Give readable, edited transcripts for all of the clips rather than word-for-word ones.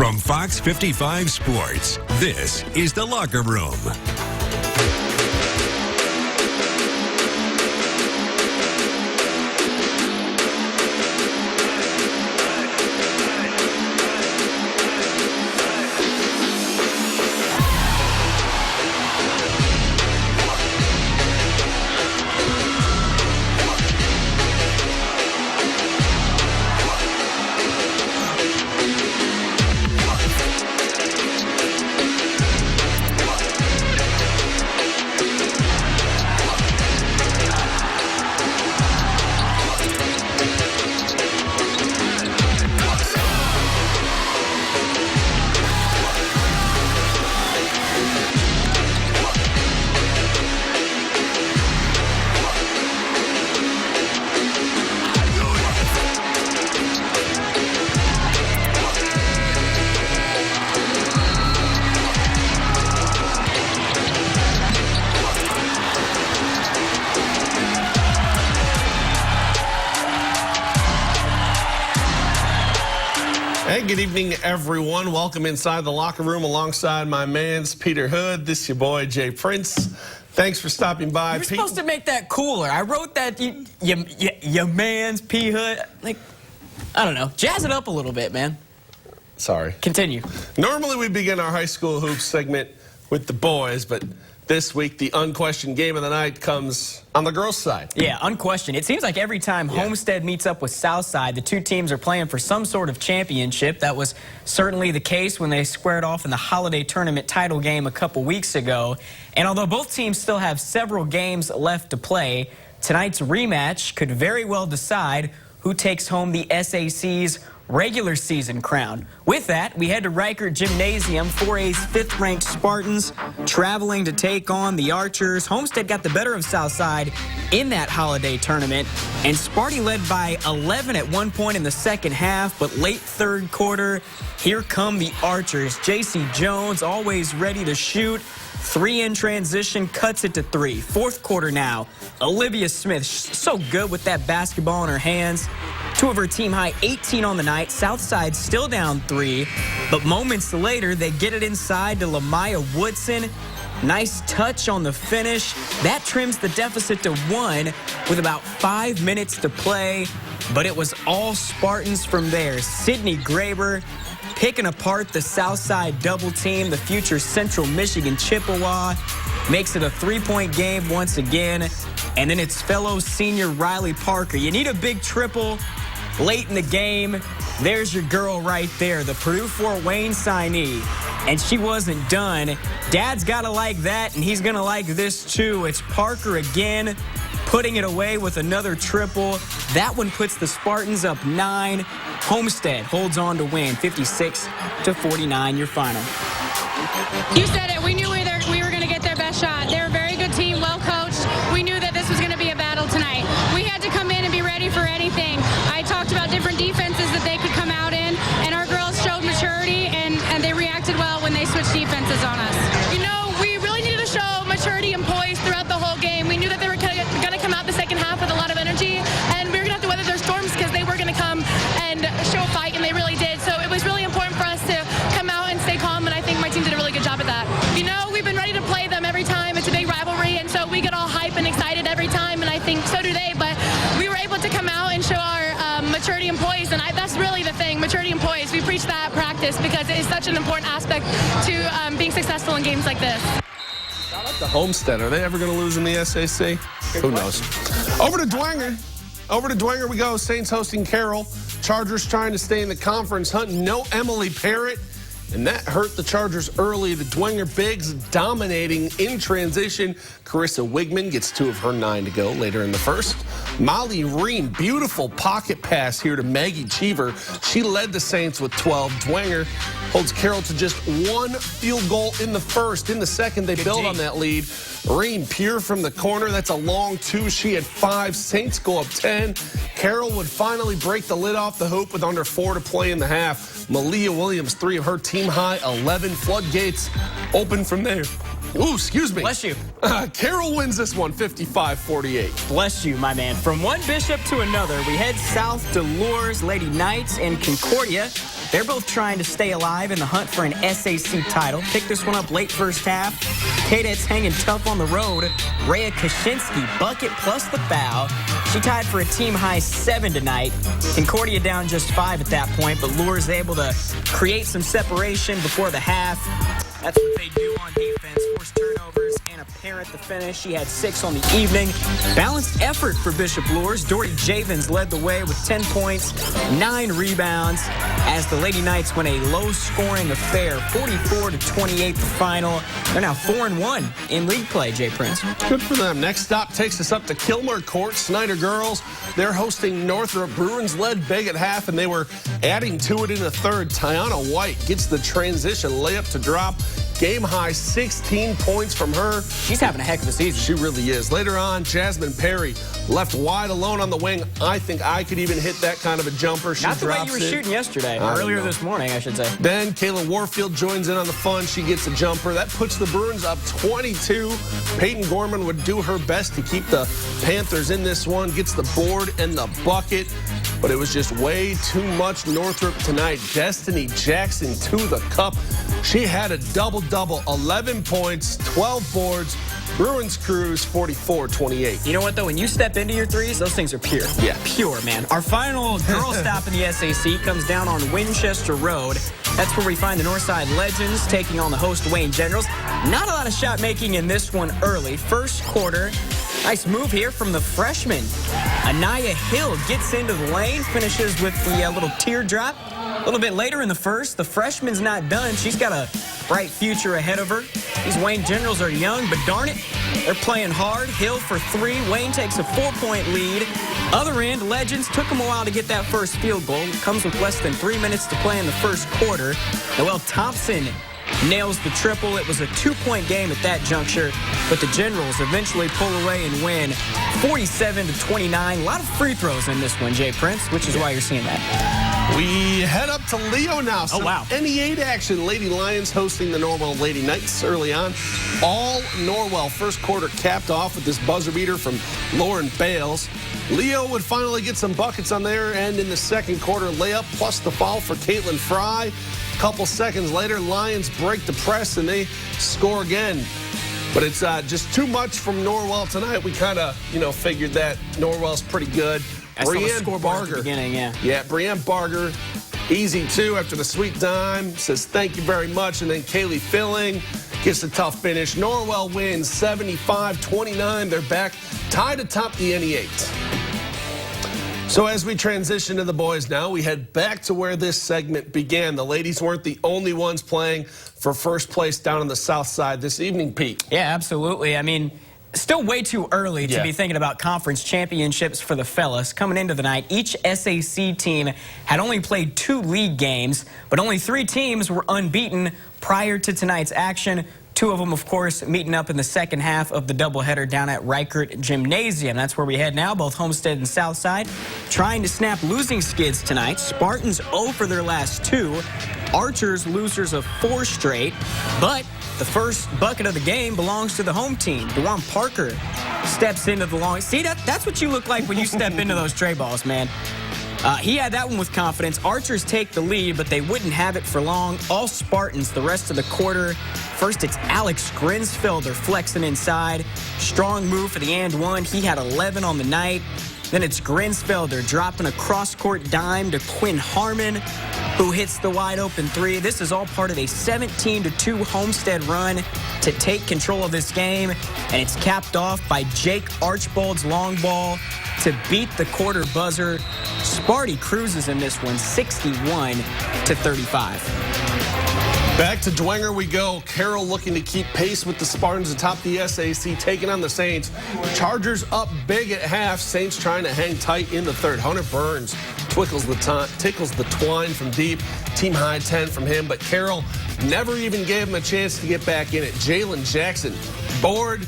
From Fox 55 Sports, this is The Locker Room. Hey, good evening, everyone. Welcome inside the locker room alongside my man's Peter Hood. This is your boy, Jay Prince. Thanks for stopping by. You're supposed to make that cooler. I wrote that, your man's P. Hood. Like, I don't know. Jazz it up a little bit, man. Sorry. Continue. Normally, we begin our high school hoops segment with the boys, but this week, the unquestioned game of the night comes on the girls' side. Yeah, unquestioned. It seems like every time Homestead meets up with Southside, the two teams are playing for some sort of championship. That was certainly the case when they squared off in the holiday tournament title game a couple weeks ago. And although both teams still have several games left to play, tonight's rematch could very well decide who takes home the SAC's regular season crown. With that, we head to Reichert Gymnasium, 4A's 5th-ranked Spartans traveling to take on the Archers. Homestead got the better of Southside in that holiday tournament, and Sparty led by 11 at one point in the second half, but late third quarter, here come the Archers. J.C. Jones, always ready to shoot. 3 in transition, cuts it to 3. Fourth quarter now. Olivia Smith, so good with that basketball in her hands. 2 of her team high 18 on the night. Southside still down 3, but moments later they get it inside to Lamaya Woodson. Nice touch on the finish. That trims the deficit to 1 with about 5 minutes to play, but it was all Spartans from there. Sydney Graber picking apart the Southside double team. The future Central Michigan Chippewa makes it a 3-point game once again. And then it's fellow senior Riley Parker. You need a big triple late in the game. There's your girl right there, the Purdue Fort Wayne signee. And she wasn't done. Dad's got to like that, and he's going to like this too. It's Parker again, putting it away with another triple. That one puts the Spartans up 9. Homestead holds on to win 56-49, your final. You said it. We knew we were going to get their best shot. They're a very good team, well coached. We knew that this was going to be a battle tonight. We had to come in and be ready for anything. I talked about different defenses that they could come out in, and our girls showed maturity, and they reacted well when they switched defenses on us. You know, we really needed to show maturity and poise throughout the whole game. We knew that they were going to come out the second half with a lot of energy, and we were going to have to weather their storms because they were going to come and show a fight, and they really did. So it was really important for us to come out and stay calm, and I think my team did a really good job at that. You know, we've been ready to play them every time. It's a big rivalry, and so we get all hype and excited every time, and I think so do they. But we were able to come out and show our maturity and poise, and that's really the thing, maturity and poise. We preach that at practice because it is such an important aspect to being successful in games like this. Shout out to Homestead. Are they ever going to lose in the SAC? Who knows? Over to Dwenger. Over to Dwenger we go. Saints hosting Carroll. Chargers trying to stay in the conference hunt. No Emily Parrott. And that hurt the Chargers early. The Dwenger Bigs dominating in transition. Carissa Wigman gets 2 of her 9 to go later in the first. Molly Reen, beautiful pocket pass here to Maggie Cheever. She led the Saints with 12. Dwenger holds Carroll to just 1 field goal in the first. In the second, they build on that lead. Reen pure from the corner. That's a long 2. She had 5. Saints go up 10. Carroll would finally break the lid off the hoop with under 4 to play in the half. Malia Williams, 3 of her team high 11. Floodgates open from there. Ooh, excuse me. Bless you. Carroll wins this one, 55-48. Bless you, my man. From one bishop to another, we head south to LUERS, Lady Knights, and Concordia. They're both trying to stay alive in the hunt for an SAC title. Picked this one up late first half. Cadets hanging tough on the road. Rhea Kaczynski, bucket plus the foul. She tied for a team-high 7 tonight. Concordia down just 5 at that point, but LUERS able to create some separation before the half. That's what they do on defense, force turnovers and a pair at the finish. She had 6 on the evening. Balanced effort for Bishop LUERS. Dory Javins led the way with 10 points, 9 rebounds, as the Lady Knights win a low-scoring affair, 44-28 the final. They're now 4-1 in league play, Jay Prince. Good for them. Next stop takes us up to Kilmer Court. Snyder girls, they're hosting Northrop. Bruins led big at half, and they were adding to it in the third. Tiana White gets the transition layup to drop. Game high 16 points from her. She's having a heck of a season. She really is. Later on, Jasmine Perry left wide alone on the wing. I think I could even hit that kind of a jumper. She Not the way drops you were it. shooting yesterday, earlier this morning, I should say. Then Kayla Warfield joins in on the fun. She gets a jumper. That puts the Bruins up 22. Peyton Gorman would do her best to keep the Panthers in this one. Gets the board and the bucket. But it was just way too much Northrop tonight. Destiny Jackson to the cup. She had a double-double, 11 points, 12 boards. Bruins cruise 44-28. You know what, though? When you step into your threes, those things are pure. Yeah. Pure, man. Our final girl stop in the SAC comes down on Winchester Road. That's where we find the Northside Legends taking on the host Wayne Generals. Not a lot of shot making in this one early. First quarter. Nice move here from the freshman. Anaya Hill gets into the lane, finishes with the little teardrop. A little bit later in the first, the freshman's not done. She's got a bright future ahead of her. These Wayne Generals are young, but darn it, they're playing hard. Hill for 3. Wayne takes a 4-point lead. Other end, Legends took them a while to get that first field goal. Comes with less than 3 minutes to play in the first quarter. Noelle Thompson nails the triple. It was a 2-point game at that juncture, but the Generals eventually pull away and win 47-29. A lot of free throws in this one, Jay Prince, which is why you're seeing that. We head up to Leo now. Oh, wow. NE8 action. Lady Lions hosting the Norwell Lady Knights early on. All Norwell. First quarter capped off with this buzzer beater from Lauren Bales. Leo would finally get some buckets on their end in the second quarter. Layup plus the foul for Caitlin Fry. A couple seconds later, Lions break the press and they score again. But it's just too much from Norwell tonight. We kind of, figured that Norwell's pretty good. Brienne Barger. Yeah, Brienne Barger, easy 2 after the sweet dime. Says thank you very much. And then Kaylee Filling gets a tough finish. Norwell wins 75-29. They're back tied atop the NE8. So as we transition to the boys now, we head back to where this segment began. The ladies weren't the only ones playing for first place down on the south side this evening, Pete. Yeah, absolutely. I mean, still way too early to be thinking about conference championships for the fellas. Coming into the night, each SAC team had only played 2 league games, but only 3 teams were unbeaten prior to tonight's action. 2 of them, of course, meeting up in the second half of the doubleheader down at Reichert Gymnasium. That's where we head now, both Homestead and Southside, trying to snap losing skids tonight. Spartans 0 for their last 2. Archers losers of 4 straight, but the first bucket of the game belongs to the home team. DeJuan Parker steps into the long. See, that's what you look like when you step into those tray balls, man. He had that one with confidence. Archers take the lead, but they wouldn't have it for long. All Spartans the rest of the quarter. First, it's Alex Grinsfelder flexing inside. Strong move for the and one. He had 11 on the night. Then it's Grinsfelder dropping a cross-court dime to Quinn Harmon, who hits the wide-open 3. This is all part of a 17-2 Homestead run to take control of this game, and it's capped off by Jake Archbold's long ball to beat the quarter buzzer. Sparty cruises in this one, 61-35. Back to Dwenger we go. Carroll looking to keep pace with the Spartans atop the SAC, taking on the Saints. Chargers up big at half. Saints trying to hang tight in the third. Hunter Burns tickles the twine from deep. Team high 10 from him, but Carroll never even gave him a chance to get back in it. Jalen Jackson, board,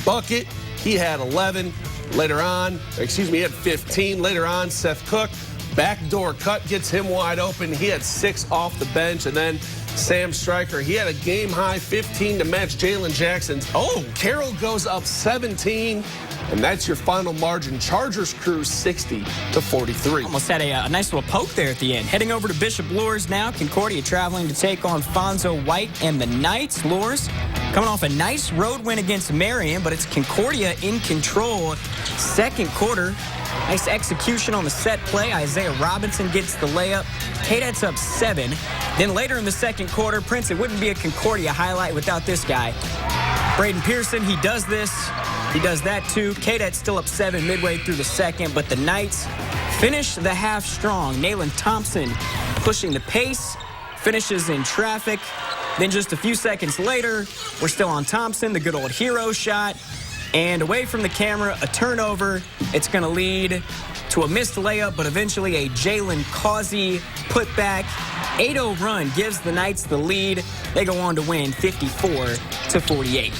bucket. He had 11. Later on, he had 15. Later on, Seth Cook backdoor cut gets him wide open. He had 6 off the bench, and then Sam Stryker, he had a game-high 15 to match Jalen Jackson's. Oh, Carroll goes up 17, and that's your final margin. Chargers cruise 60-43. Almost had a nice little poke there at the end. Heading over to Bishop LUERS now. Concordia traveling to take on Fonzo White and the Knights. LUERS coming off a nice road win against Marion, but it's Concordia in control. Second quarter, nice execution on the set play. Isaiah Robinson gets the layup. Cadets up 7. Then later in the second quarter, Prince, it wouldn't be a Concordia highlight without this guy. Braden Pearson, he does this. He does that too. Cadets still up 7 midway through the second, but the Knights finish the half strong. Nayland Thompson pushing the pace, finishes in traffic. Then just a few seconds later, we're still on Thompson, the good old hero shot. And away from the camera, a turnover. It's going to lead to a missed layup, but eventually a Jalen Causey putback. 8-0 run gives the Knights the lead. They go on to win 54-48.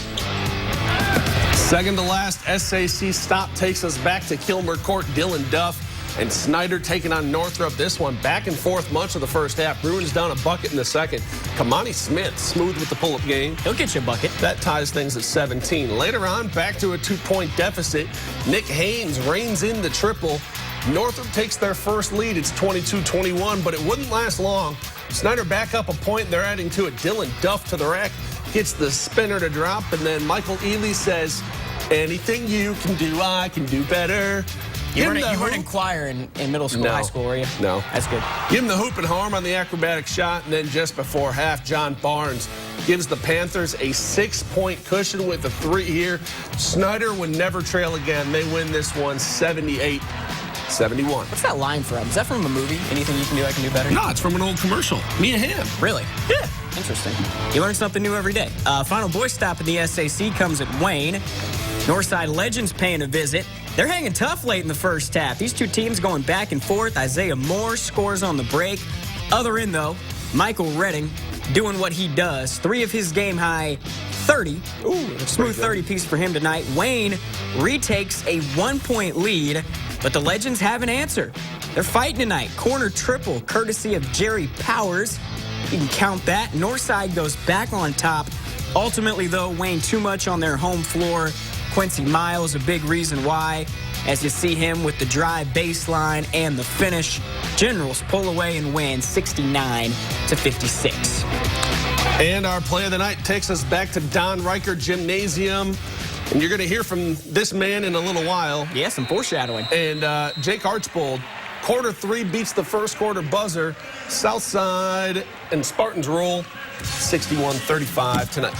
Second to last SAC stop takes us back to Kilmer Court. Dylan Duff and Snyder taking on Northrop. This one back and forth much of the first half. Bruins down a bucket in the second. Kamani Smith smooth with the pull-up game. He'll get you a bucket. That ties things at 17. Later on, back to a 2-point deficit. Nick Haynes reins in the triple. Northrop takes their first lead. It's 22-21, but it wouldn't last long. Snyder back up a point. They're adding to it. Dylan Duff to the rack. Gets the spinner to drop, and then Michael Ely says, anything you can do, I can do better. You weren't in choir in middle school, No. high school, were you? No. That's good. Give him the hoop and harm on the acrobatic shot, and then just before half, John Barnes gives the Panthers a 6-point cushion with a 3 here. Snyder would never trail again. They win this one 78-71. What's that line from? Is that from a movie? Anything you can do, I can do better? No, it's from an old commercial. Me and him. Really? Yeah. Interesting. You learn something new every day. Final boys stop in the SAC comes at Wayne. Northside Legends paying a visit. They're hanging tough late in the first half. These two teams going back and forth. Isaiah Moore scores on the break. Other end, though, Michael Redding doing what he does. 3 of his game-high 30. Ooh, Smooth 30 piece for him tonight. Wayne retakes a 1-point lead, but the Legends have an answer. They're fighting tonight. Corner triple, courtesy of Jerry Powers. You can count that. Northside goes back on top. Ultimately, though, Wayne too much on their home floor. Quincy Miles, a big reason why, as you see him with the drive baseline and the finish. Generals pull away and win 69-56. And our play of the night takes us back to Don Riker Gymnasium. And you're going to hear from this man in a little while. Yeah, some foreshadowing. And Jake Archbold, quarter 3 beats the first quarter buzzer. Southside and Spartans roll 61-35 tonight.